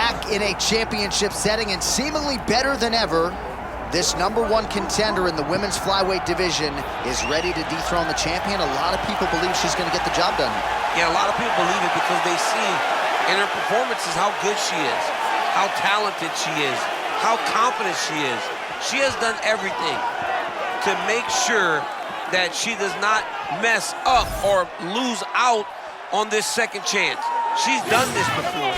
back in a championship setting and seemingly better than ever. This #1 contender in the women's flyweight division is ready to dethrone the champion. A lot of people believe she's going to get the job done. Yeah, a lot of people believe it because they see in her performances how good she is, how talented she is, how confident she is. She has done everything to make sure that she does not mess up or lose out on this second chance. She's done this before.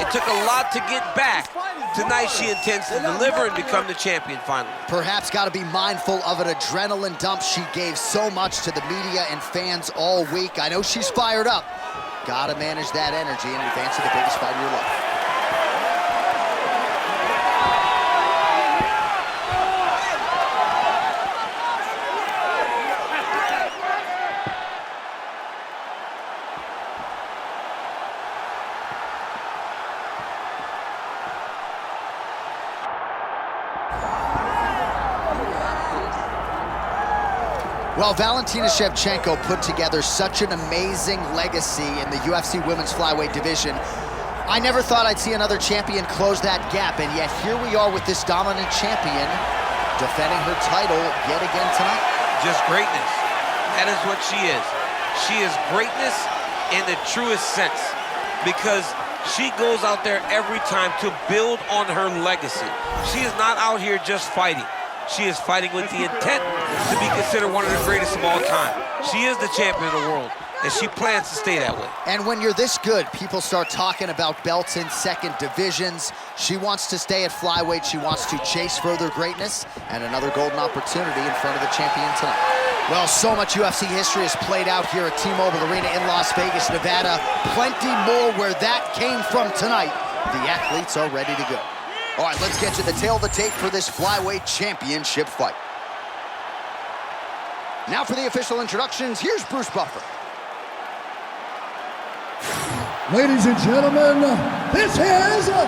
It took a lot to get back. Tonight she intends to deliver and become the champion finally. Perhaps got to be mindful of an adrenaline dump. She gave so much to the media and fans all week. I know she's fired up. Got to manage that energy in advance of the biggest fight of your life. Well, Valentina Shevchenko put together such an amazing legacy in the UFC women's flyweight division. I never thought I'd see another champion close that gap, and yet here we are with this dominant champion defending her title yet again tonight. Just greatness. That is what she is. She is greatness in the truest sense because she goes out there every time to build on her legacy. She is not out here just fighting. She is fighting with the intent to be considered one of the greatest of all time. She is the champion of the world, and she plans to stay that way. And when you're this good, people start talking about belts in second divisions. She wants to stay at flyweight. She wants to chase further greatness and another golden opportunity in front of the champion tonight. Well, so much UFC history has played out here at T-Mobile Arena in Las Vegas, Nevada. Plenty more where that came from tonight. The athletes are ready to go. All right, let's get to the tail of the tape for this flyweight championship fight. Now for the official introductions, here's Bruce Buffer. Ladies and gentlemen, this is the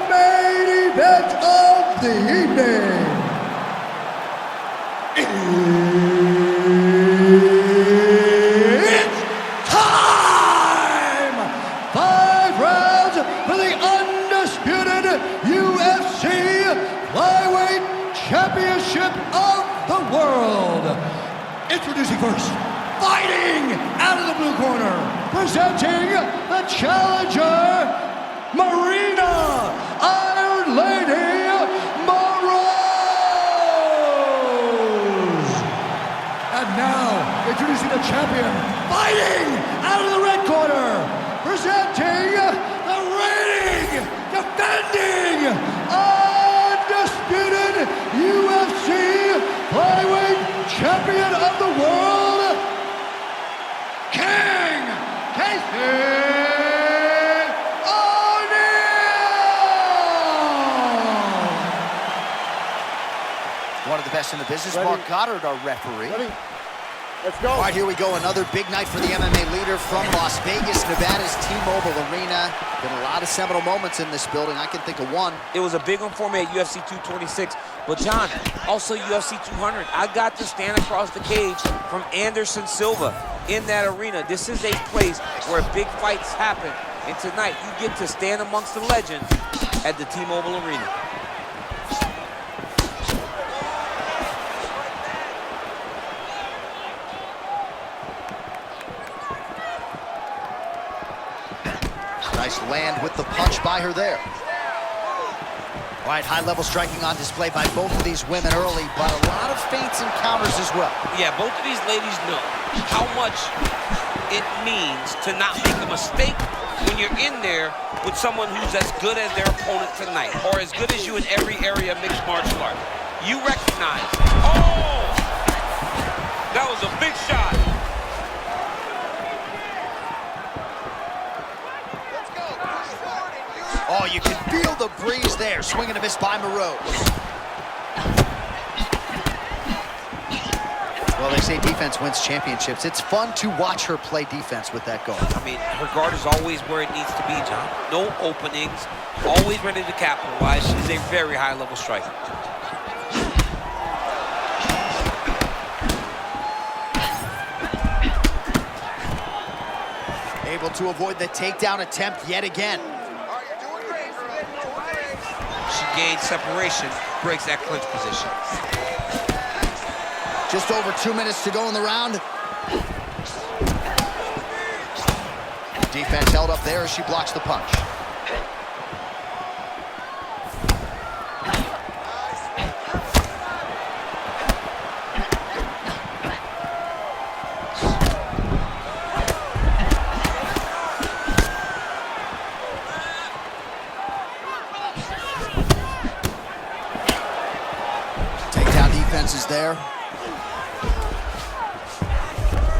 main event of the evening. It's time! 5 rounds for the undisputed UFC Flyweight Championship of the world. Introducing first, fighting out of the blue corner, presenting the challenger, Maryna Iron Lady Moroz. And now, introducing the champion, fighting out of the red corner, presenting the reigning, defending, undisputed UFC Flyweight Champion of the world, King Casey O'Neal. One of the best in the business, Mark Goddard, our referee. Let's go. All right, here we go. Another big night for the MMA leader from Las Vegas, Nevada's T-Mobile Arena. Been a lot of seminal moments in this building. I can think of one. It was a big one for me at UFC 226. But John, also UFC 200. I got to stand across the cage from Anderson Silva in that arena. This is a place where big fights happen. And tonight, you get to stand amongst the legends at the T-Mobile Arena. Nice land with the punch by her there. All right, high-level striking on display by both of these women early, but a lot of feints and counters as well. Yeah, both of these ladies know how much it means to not make a mistake when you're in there with someone who's as good as their opponent tonight, or as good as you in every area of mixed martial art. You recognize, oh, that was a big shot. Oh, you can feel the breeze there. Swing and a miss by Moroz. Well, they say defense wins championships. It's fun to watch her play defense with that guard. I mean, her guard is always where it needs to be, John. No openings, always ready to capitalize. She's a very high-level striker. Able to avoid the takedown attempt yet again. gains separation, breaks that clinch position. Just over 2 minutes to go in the round. Defense held up there as she blocks the punch. Takedown defense is there.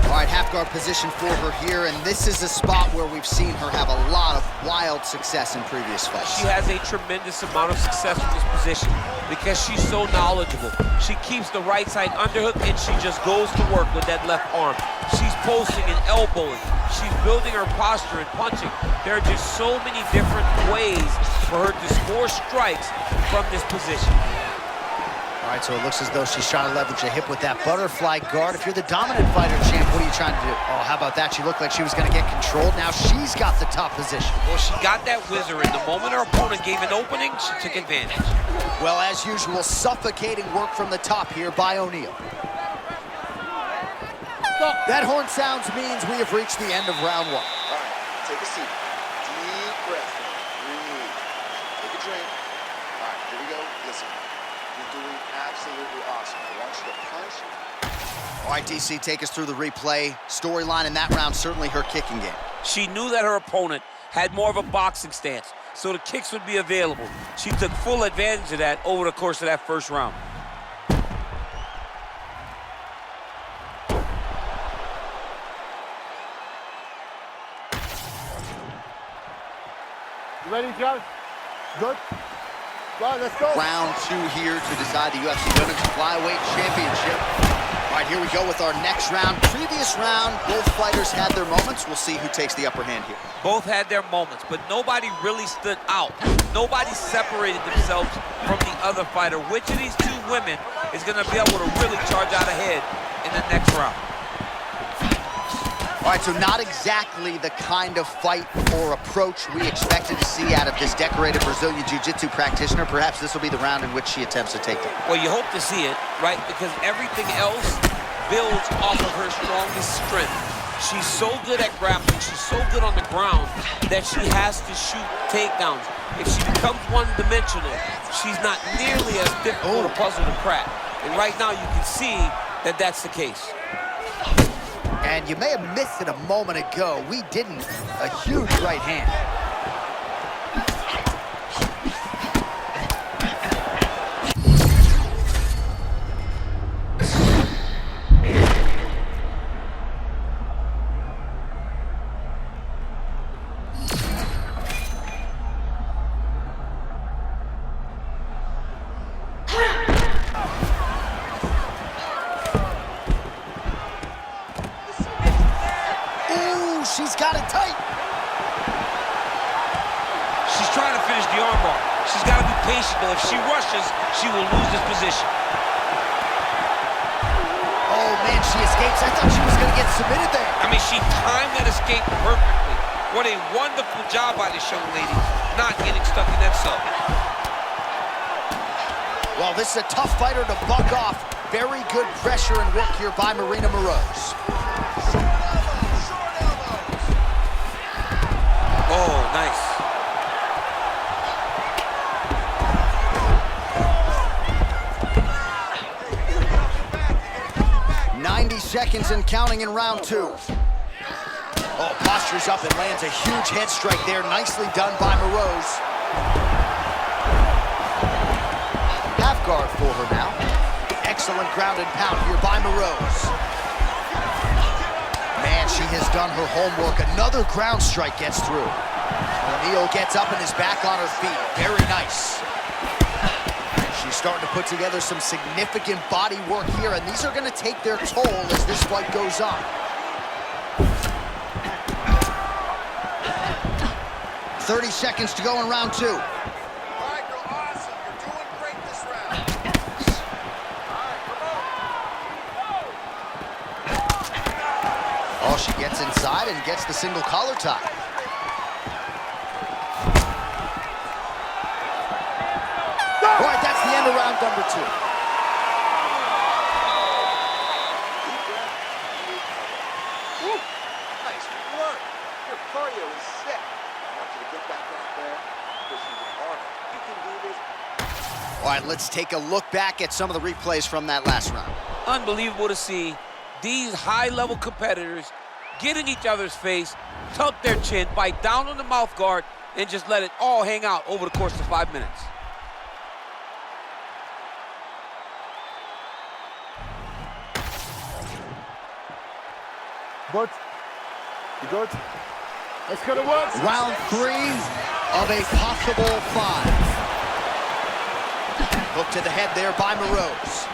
All right, half guard position for her here, and this is a spot where we've seen her have a lot of wild success in previous fights. She has a tremendous amount of success with this position because she's so knowledgeable. She keeps the right side underhook, and she just goes to work with that left arm. She's posting and elbowing. She's building her posture and punching. There are just so many different ways for her to score strikes from this position. All right, so it looks as though she's trying to leverage a hip with that butterfly guard. If you're the dominant fighter, champ, what are you trying to do? Oh, how about that? She looked like she was going to get controlled. Now she's got the top position. Well, she got that whizzer, and the moment her opponent gave an opening, she took advantage. Well, as usual, suffocating work from the top here by O'Neal. That horn sounds means we have reached the end of round one. All right, take a seat. Deep breath. Breathe. Take a drink. All right, here we go. Listen. You're doing absolutely awesome. I want you to punch. All right, DC, take us through the replay. Storyline in that round, certainly her kicking game. She knew that her opponent had more of a boxing stance, so the kicks would be available. She took full advantage of that over the course of that first round. You ready, Josh? Good? All right, let's go. Round two here to decide the UFC Women's Flyweight Championship. All right, here we go with our next round. Previous round, both fighters had their moments. We'll see who takes the upper hand here. Both had their moments, but nobody really stood out. Nobody separated themselves from the other fighter. Which of these two women is going to be able to really charge out ahead in the next round? All right, so not exactly the kind of fight or approach we expected to see out of this decorated Brazilian Jiu-Jitsu practitioner. Perhaps this will be the round in which she attempts to take them. Well, you hope to see it, right? Because everything else builds off of her strongest strength. She's so good at grappling, she's so good on the ground that she has to shoot takedowns. If she becomes one-dimensional, she's not nearly as difficult a puzzle to crack. And right now you can see that that's the case. And you may have missed it a moment ago. We didn't. A huge right hand. She's got it tight. She's trying to finish the armbar. She's got to be patient, though. If she rushes, she will lose this position. Oh, man, she escapes. I thought she was going to get submitted there. I mean, she timed that escape perfectly. What a wonderful job by this young lady, not getting stuck in that sub. Well, this is a tough fighter to buck off. Very good pressure and work here by Maryna Moroz. Oh, nice. Seconds and counting in round two. Oh, postures up and lands a huge head strike there. Nicely done by Moroz. Half guard for her now. Excellent ground and pound here by Moroz. Man, she has done her homework. Another ground strike gets through. O'Neal gets up and is back on her feet. Very nice. She's starting to put together some significant body work here, and these are going to take their toll as this fight goes on. 30 seconds to go in round two. All right, you're awesome. You're doing great this round. All right, come on. Oh, she gets inside and gets the single collar tie. Stop! All right, that's the end of round number 2. Deep breath and recover. Woo! Nice work. Your cardio is set. I want you to get back out there, push even harder. You can do this. All right, let's take a look back at some of the replays from that last round. Unbelievable to see these high-level competitors get in each other's face, tuck their chin, bite down on the mouth guard, and just let it all hang out over the course of 5 minutes. Good. You good? Let's go to work. Round 3 of a possible 5. Hook to the head there by Moroz.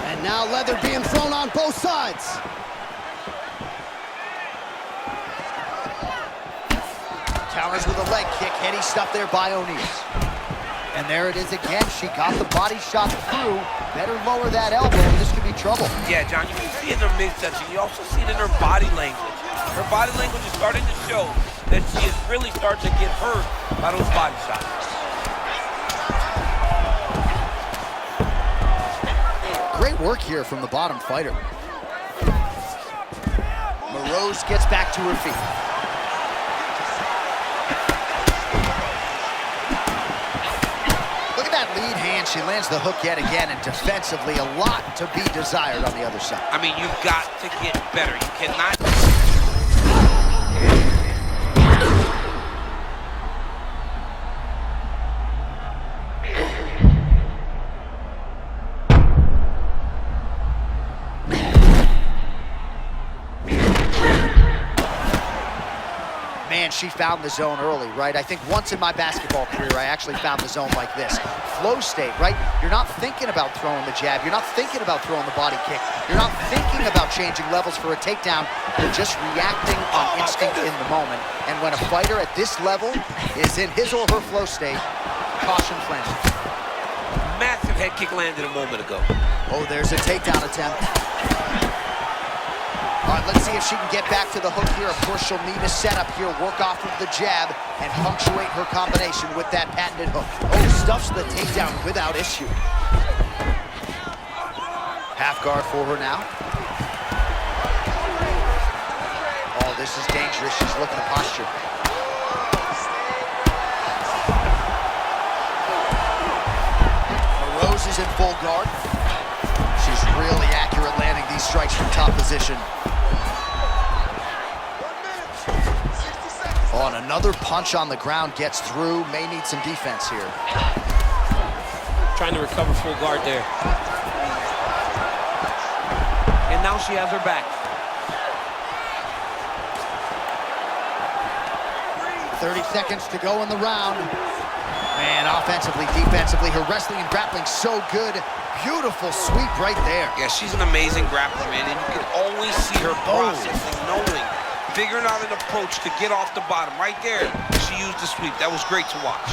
And now leather being thrown on both sides. Counters with a leg kick, heady stuff there by O'Neal. And there it is again. She got the body shot through. Better lower that elbow, and this could be trouble. Yeah, John, you can see it in her midsection. You also see it in her body language. Her body language is starting to show that she is really starting to get hurt by those body shots. Great work here from the bottom fighter. Moroz gets back to her feet. Lead hand, she lands the hook yet again, and defensively a lot to be desired on the other side. I mean, you've got to get better. You cannot... Man, she found the zone early, right? I think once in my basketball career, I actually found the zone like this. Flow state, right? You're not thinking about throwing the jab. You're not thinking about throwing the body kick. You're not thinking about changing levels for a takedown. You're just reacting on instinct in the moment. And when a fighter at this level is in his or her flow state, caution flanges. Massive head kick landed a moment ago. Oh, there's a takedown attempt. All right, let's see if she can get back to the hook here. Of course, she'll need a setup here, work off of the jab, and punctuate her combination with that patented hook. Oh, stuffs the takedown without issue. Half guard for her now. Oh, this is dangerous. She's looking at posture. Moroz is in full guard. She's really accurate landing these strikes from top position. Oh, and another punch on the ground gets through. May need some defense here. Trying to recover full guard there. And now she has her back. 30 seconds to go in the round. Man, offensively, defensively, her wrestling and grappling so good. Beautiful sweep right there. Yeah, she's an amazing grappler, man, and you can always see her processing, knowing, figuring out an approach to get off the bottom. Right there, she used the sweep. That was great to watch.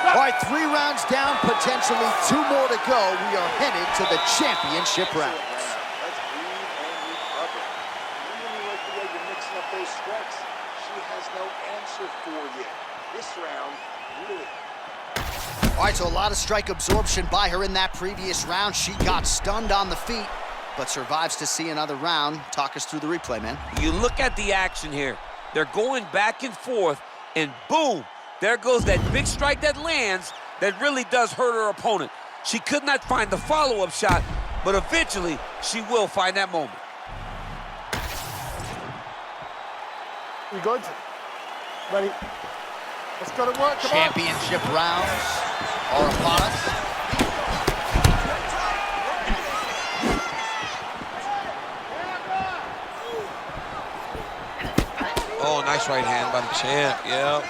All right, 3 rounds down, potentially 2 more to go. We are headed to the championship round. Let's breathe and recover. I really like the way you're mixing up those strikes. She has no answer for you. This round, really. All right, so a lot of strike absorption by her in that previous round. She got stunned on the feet, but survives to see another round. Talk us through the replay, man. You look at the action here. They're going back and forth, and boom, there goes that big strike that lands that really does hurt her opponent. She could not find the follow-up shot, but eventually she will find that moment. You good? Ready? Let's go to work, come on. Championship rounds are upon us. Oh, nice right hand by the champ, yeah.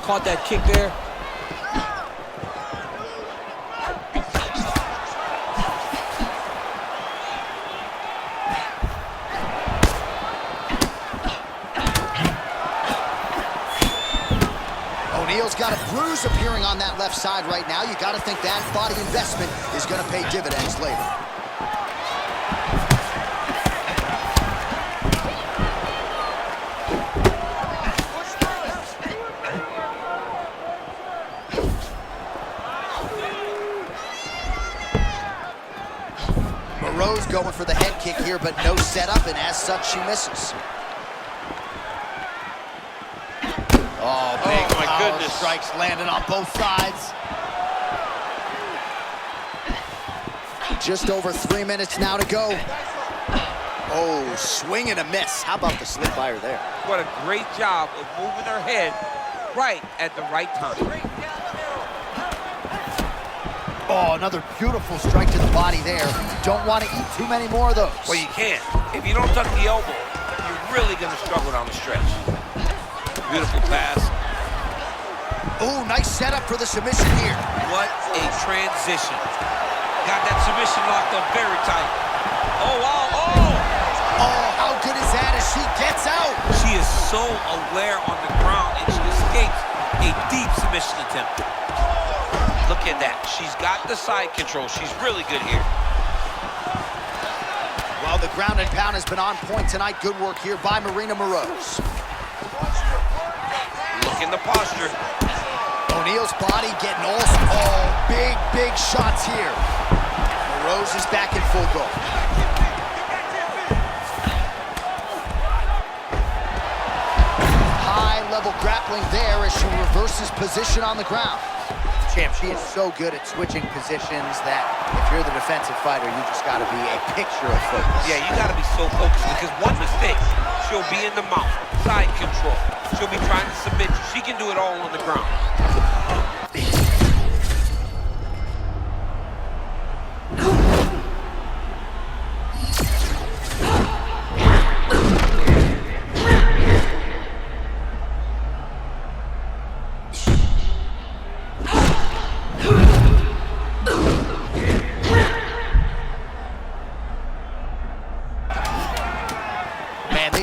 Caught that kick there. O'Neal's got a bruise appearing on that left side right now. You got to think that body investment is going to pay dividends later. Moroz going for the head kick here, but no setup, and as such, she misses. Oh, big my power goodness. strikes landing on both sides. Just over 3 minutes now to go. Oh, swing and a miss. How about the slip by her there? What a great job of moving her head right at the right time. Oh, another beautiful strike to the body there. Don't want to eat too many more of those. Well, you can't. If you don't tuck the elbow, you're really going to struggle down the stretch. Beautiful pass. Oh, nice setup for the submission here. What a transition. Got that submission locked up very tight. Oh, wow, oh! Oh, how good is that as she gets out? She is so aware on the ground, and she escapes a deep submission attempt. Look at that. She's got the side control. She's really good here. Well, the ground and pound has been on point tonight. Good work here by Maryna Moroz. Look in the posture. O'Neal's body getting all big shots here. Moroz is back in full go. High-level grappling there as she reverses position on the ground. Champ, she is so good at switching positions that if you're the defensive fighter, you just got to be a picture of focus. Yeah, you got to be so focused because one mistake, she'll be in the mount, side control. She'll be trying to submit you. She can do it all on the ground.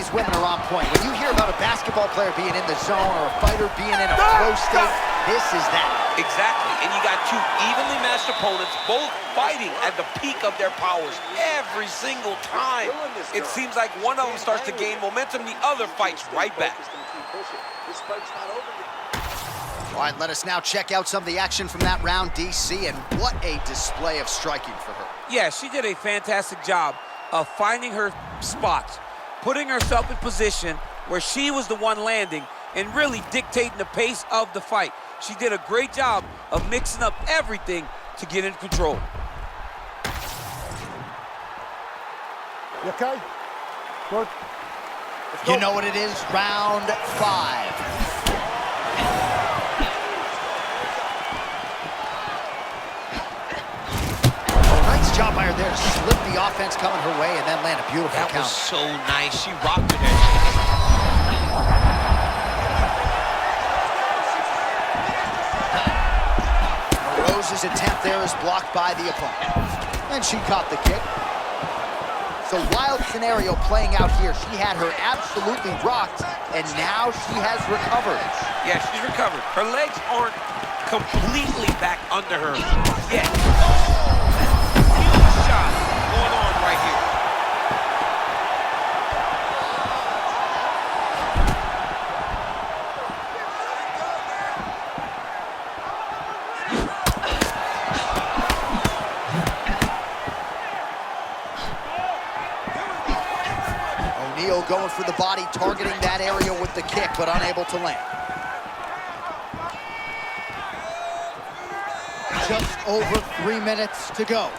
Women are on point. When you hear about a basketball player being in the zone or a fighter being in a flow state, this is that. Exactly, and you got two evenly matched opponents, both fighting at the peak of their powers every single time. It seems like one of them starts to gain momentum, the other fights right back. All right, let us now check out some of the action from that round, DC, and what a display of striking for her. Yeah, she did a fantastic job of finding her spots, putting herself in position where she was the one landing and really dictating the pace of the fight. She did a great job of mixing up everything to get in control. You okay? Good. You know what it is? Round 5. Nice job by her there to slip the offense coming her way and then land a beautiful counter. That was so nice. She rocked her there. Moroz's attempt there is blocked by the opponent. And she caught the kick. So wild scenario playing out here. She had her absolutely rocked, and now she has recovered. Yeah, she's recovered. Her legs aren't completely back under her yet. Huge shot going on right here. O'Neal going for the body, targeting that area with the kick, but unable to land. Just over 3 minutes to go.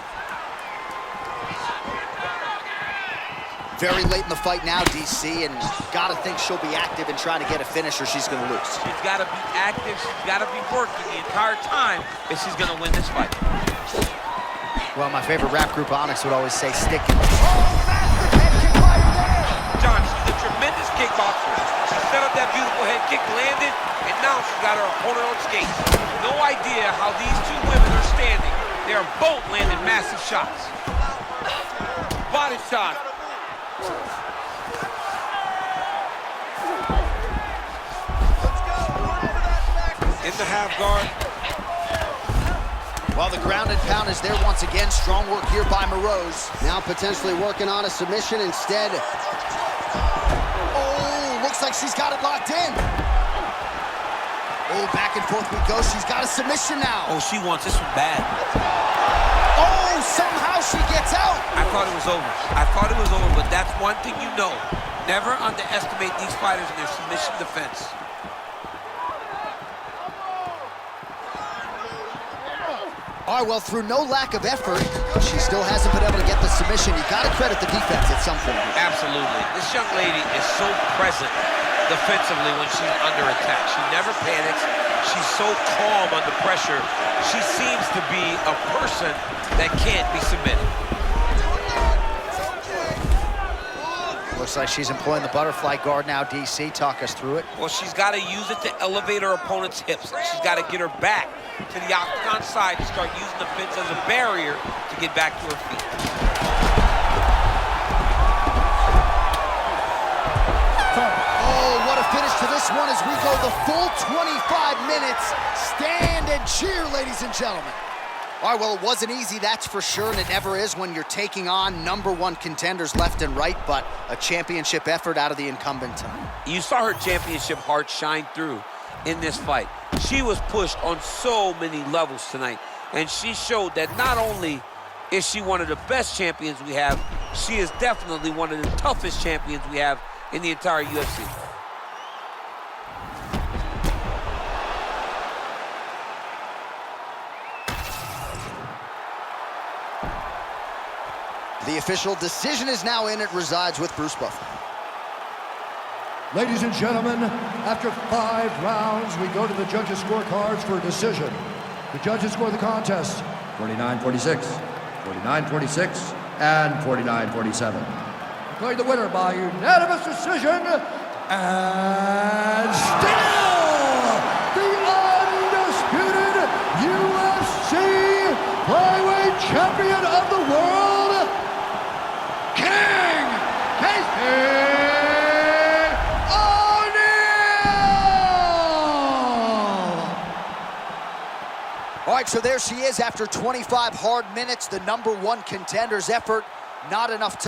Very late in the fight now, DC, and gotta think she'll be active in trying to get a finish or she's gonna lose. She's gotta be active, she's gotta be working the entire time if she's gonna win this fight. Well, my favorite rap group, Onyx, would always say stick. John, she's a tremendous kickboxer. She set up that beautiful head kick, landed, and now she's got her opponent on skates. No idea how these two women are standing. They are both landing massive shots. Body shot. In the half guard. Well, the ground and pound is there once again. Strong work here by Moroz. Now potentially working on a submission instead. Oh, looks like she's got it locked in. Oh, back and forth we go. She's got a submission now. Oh, she wants this one bad. Oh, somehow she gets out. I thought it was over. I thought it was over, but that's one thing you know. Never underestimate these fighters in their submission defense. All right, well, through no lack of effort, she still hasn't been able to get the submission. You got to credit the defense at some point. Absolutely. This young lady is so present defensively when she's under attack. She never panics. She's so calm under pressure. She seems to be a person that can't be submitted. Looks like she's employing the butterfly guard now, DC. Talk us through it. Well, she's got to use it to elevate her opponent's hips. She's got to get her back to the octagon side to start using the fence as a barrier to get back to her feet. Oh, what a finish to this one as we go the full 25 minutes. Stand and cheer, ladies and gentlemen. All right, well, it wasn't easy, that's for sure, and it never is when you're taking on #1 contenders left and right, but a championship effort out of the incumbent tonight. You saw her championship heart shine through in this fight. She was pushed on so many levels tonight, and she showed that not only is she one of the best champions we have, she is definitely one of the toughest champions we have in the entire UFC. The official decision is now in. It resides with Bruce Buffer. Ladies and gentlemen, after 5 rounds, we go to the judges' scorecards for a decision. The judges score the contest 49-46, 49-46, and 49-47. Declared the winner by unanimous decision, and still the undisputed UFC flyweight champion of the world, King Casey. All right, so there she is after 25 hard minutes, the #1 contender's effort. Not enough time.